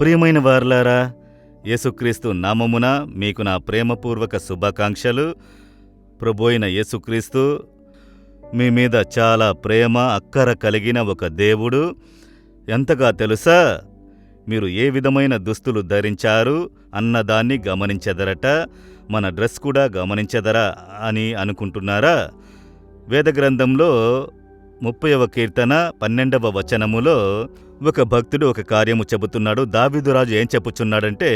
ప్రియమైన వారలారా, యేసుక్రీస్తు నామమున మీకు నా ప్రేమపూర్వక శుభాకాంక్షలు. ప్రభువైన యేసుక్రీస్తు మీ మీద చాలా ప్రేమ అక్కర కలిగిన ఒక దేవుడు. ఎంతగా తెలుసా? మీరు ఏ విధమైన దుస్తులు ధరించారు అన్నదాన్ని గమనించెదరట. మన డ్రెస్ కూడా గమనించెదరా అని అనుకుంటున్నారా? వేదగ్రంథంలో 30వ కీర్తన 12వ వచనములో ఒక భక్తుడు ఒక కార్యము చెబుతున్నాడు. దావీదురాజు ఏం చెప్పుచున్నాడంటే,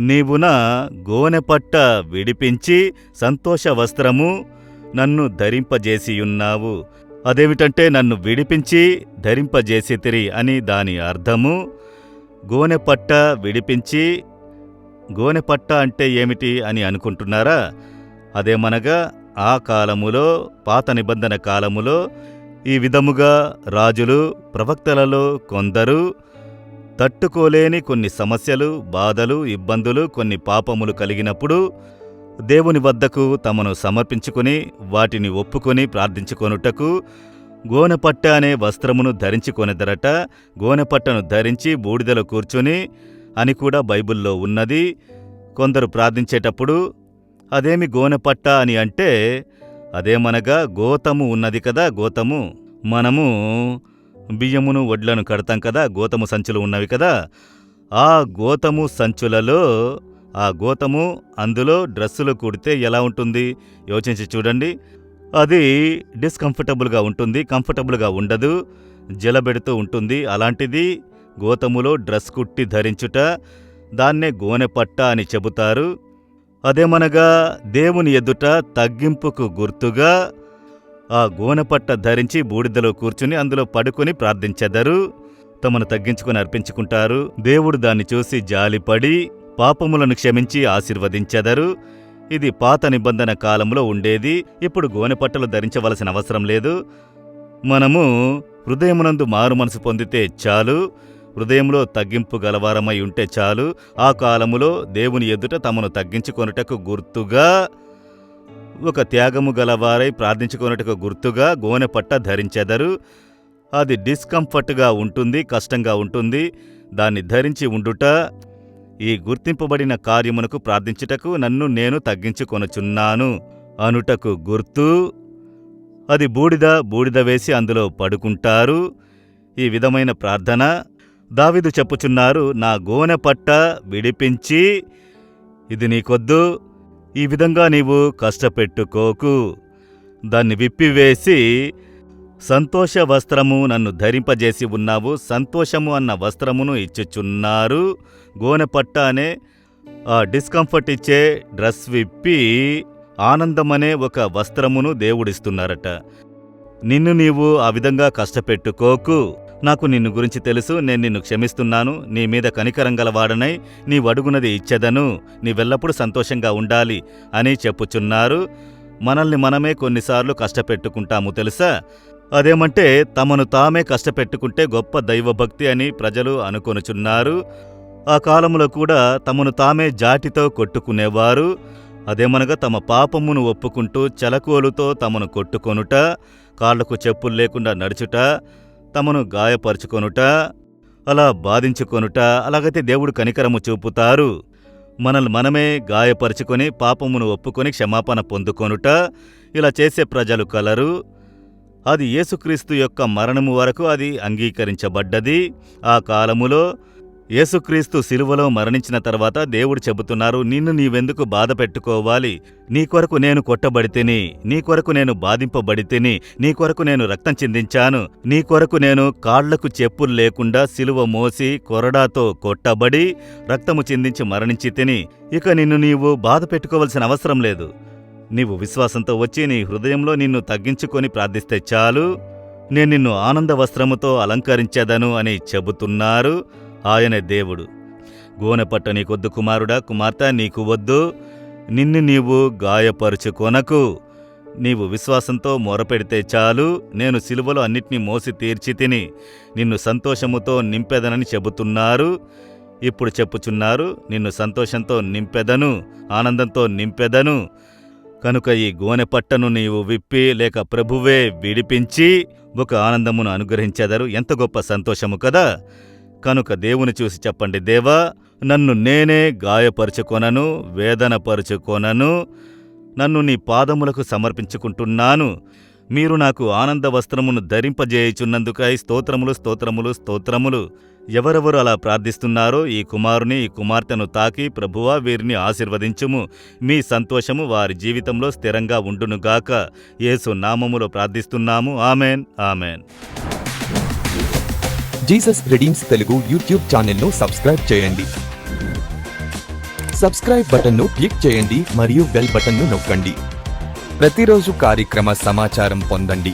నీవు నా గోనెపట్ట విడిపించి సంతోష వస్త్రము నన్ను ధరింపజేసియున్నావు. అదేమిటంటే నన్ను విడిపించి ధరింపజేసితిరి అని దాని అర్థము. గోనెపట్ట విడిపించి, గోనెపట్ట అంటే ఏమిటి అని అనుకుంటున్నారా? అదేమనగా ఆ కాలములో, పాత నిబంధన కాలములో ఈ విధముగా రాజులు, ప్రవక్తలలో కొందరు తట్టుకోలేని కొన్ని సమస్యలు, బాధలు, ఇబ్బందులు, కొన్ని పాపములు కలిగినప్పుడు దేవుని వద్దకు తమను సమర్పించుకుని వాటిని ఒప్పుకొని ప్రార్థించుకొనుటకు గోనెపట్ట అనే వస్త్రమును ధరించుకొనెదరట. గోనెపట్టను ధరించి బూడిదలో కూర్చుని అని కూడా బైబిల్లో ఉన్నది. కొందరు ప్రార్థించేటప్పుడు అదేమి గోనెపట్ట అని అంటే, అదేమనగా గోతము ఉన్నది కదా, గోతము. మనము బియ్యమును వడ్లను కడతాం కదా, గోతము సంచులు ఉన్నవి కదా. ఆ గోతము సంచులలో ఆ గోతము అందులో డ్రెస్సులు కుడితే ఎలా ఉంటుంది యోచించి చూడండి. అది డిస్కంఫర్టబుల్గా ఉంటుంది, కంఫర్టబుల్గా ఉండదు, జలబెడుతూ ఉంటుంది. అలాంటిది గోతములో డ్రెస్ కుట్టి ధరించుట, దాన్నే గోనెపట్ట అని చెబుతారు. అదేమనగా దేవుని ఎదుట తగ్గింపుకు గుర్తుగా ఆ గోనెపట్ట ధరించి బూడిదలో కూర్చుని అందులో పడుకొని ప్రార్థించెదరు. తమను తగ్గించుకొని అర్పించుకుంటారు. దేవుడు దాన్ని చూసి జాలిపడి పాపములను క్షమించి ఆశీర్వదించెదరు. ఇది పాత నిబంధన కాలంలో ఉండేది. ఇప్పుడు గోనెపట్టలు ధరించవలసిన అవసరం లేదు. మనము హృదయమునందు మారు మనసు పొందితే చాలు, హృదయంలో తగ్గింపు గలవారమై ఉంటే చాలు. ఆ కాలములో దేవుని ఎదుట తమను తగ్గించుకొనుటకు గుర్తుగా, ఒక త్యాగము గలవారై ప్రార్థించుకొనుటకు గుర్తుగా గోనెపట్ట ధరించెదరు. అది డిస్కంఫర్ట్గా ఉంటుంది, కష్టంగా ఉంటుంది. దాన్ని ధరించి ఉండుట ఈ గుర్తింపబడిన కార్యమునకు ప్రార్థించుటకు నన్ను నేను తగ్గించుకొనుచున్నాను అనుటకు గుర్తు. అది బూడిద వేసి అందులో పడుకుంటారు. ఈ విధమైన ప్రార్థన దావీదు చెప్పుచున్నారు, నా గోనెపట్ట విడిపించి, ఇది నీకొద్దు, ఈ విధంగా నీవు కష్టపెట్టుకోకు, దాన్ని విప్పివేసి సంతోష వస్త్రము నన్ను ధరింపజేసి ఉన్నావు. సంతోషము అన్న వస్త్రమును ఇచ్చుచున్నారు. గోనెపట్ట అనే ఆ డిస్కంఫర్ట్ ఇచ్చే డ్రెస్ విప్పి ఆనందమనే ఒక వస్త్రమును దేవుడిస్తున్నారట. నిన్ను నీవు ఆ విధంగా కష్టపెట్టుకోకు. నాకు నిన్ను గురించి తెలుసు, నేను నిన్ను క్షమిస్తున్నాను. నీ మీద కనికరం గలవాడనై నీవడుగునది ఇచ్చెదను, నీవెల్లప్పుడూ సంతోషంగా ఉండాలి అని చెప్పుచున్నారు. మనల్ని మనమే కొన్నిసార్లు కష్టపెట్టుకుంటాము తెలుసా? అదేమంటే తమను తామే కష్టపెట్టుకుంటే గొప్ప దైవభక్తి అని ప్రజలు అనుకొనుచున్నారు. ఆ కాలంలో కూడా తమను తామే జాటితో కొట్టుకునేవారు. అదేమనగా తమ పాపమును ఒప్పుకుంటూ చెలకోలుతో తమను కొట్టుకొనుట, కాళ్లకు చెప్పులు లేకుండా నడుచుట, తమను గాయపరుచుకొనుట, అలా బాధించుకొనుట. అలాగైతే దేవుడు కనికరము చూపుతారు. మనల్ని మనమే గాయపరుచుకొని పాపమును ఒప్పుకొని క్షమాపణ పొందుకొనుట, ఇలా చేసే ప్రజలు కలరు. అది యేసుక్రీస్తు యొక్క మరణము వరకు అది అంగీకరించబడ్డది. ఆ కాలములో యేసుక్రీస్తు శిలువలో మరణించిన తర్వాత దేవుడు చెబుతున్నారు, నిన్ను నీవెందుకు బాధ పెట్టుకోవాలి? నీ కొరకు నేను కొట్టబడితిని, నీ కొరకు నేను బాధింపబడితిని, నీ కొరకు నేను రక్తం చిందించాను, నీ కొరకు నేను కాళ్లకు చెప్పులు లేకుండా శిలువ మోసి కొరడాతో కొట్టబడి రక్తము చిందించి మరణించి తిని. ఇక నిన్ను నీవు బాధ పెట్టుకోవలసిన అవసరం లేదు. నీవు విశ్వాసంతో వచ్చి నీ హృదయంలో నిన్ను తగ్గించుకొని ప్రార్థిస్తే చాలు, నేను నిన్ను ఆనంద వస్త్రముతో అలంకరించెదను అని చెబుతున్నారు. ఆయనే దేవుడు. గోనెపట్ట నీకొద్దు కుమారుడా, కుమార్తె నీకు వద్దు, నిన్ను నీవు గాయపరుచుకొనకు. నీవు విశ్వాసంతో మొరపెడితే చాలు, నేను సిలువలో అన్నిటినీ మోసి తీర్చి తిని నిన్ను సంతోషముతో నింపెదనని చెబుతున్నారు. ఇప్పుడు చెప్పుచున్నారు, నిన్ను సంతోషంతో నింపెదను, ఆనందంతో నింపెదను. కనుక ఈ గోనెపట్టను నీవు విప్పి లేక ప్రభువే విడిపించి ఒక ఆనందమును అనుగ్రహించెదరు. ఎంత గొప్ప సంతోషము కదా! కనుక దేవుని చూసి చెప్పండి, దేవా, నన్ను నేనే గాయపరుచుకొనను, వేదనపరుచుకొనను, నన్ను నీ పాదములకు సమర్పించుకుంటున్నాను. మీరు నాకు ఆనంద వస్త్రమును ధరింపజేయుచున్నందుకై స్తోత్రములు, స్తోత్రములు, స్తోత్రములు. ఎవరెవరు అలా ప్రార్థిస్తున్నారో ఈ కుమారుని, ఈ కుమార్తెను తాకి, ప్రభువా, వీరిని ఆశీర్వదించుము. మీ సంతోషము వారి జీవితంలో స్థిరంగా ఉండునుగాక. యేసు నామములో ప్రార్థిస్తున్నాము. Amen, amen. Jesus redeems Telugu YouTube ఛానల్ను సబ్స్క్రైబ్ చేయండి. సబ్స్క్రైబ్ బటన్ను క్లిక్ చేయండి మరియు బెల్ బటన్ను నొక్కండి. ప్రతిరోజు కార్యక్రమ సమాచారం పొందండి.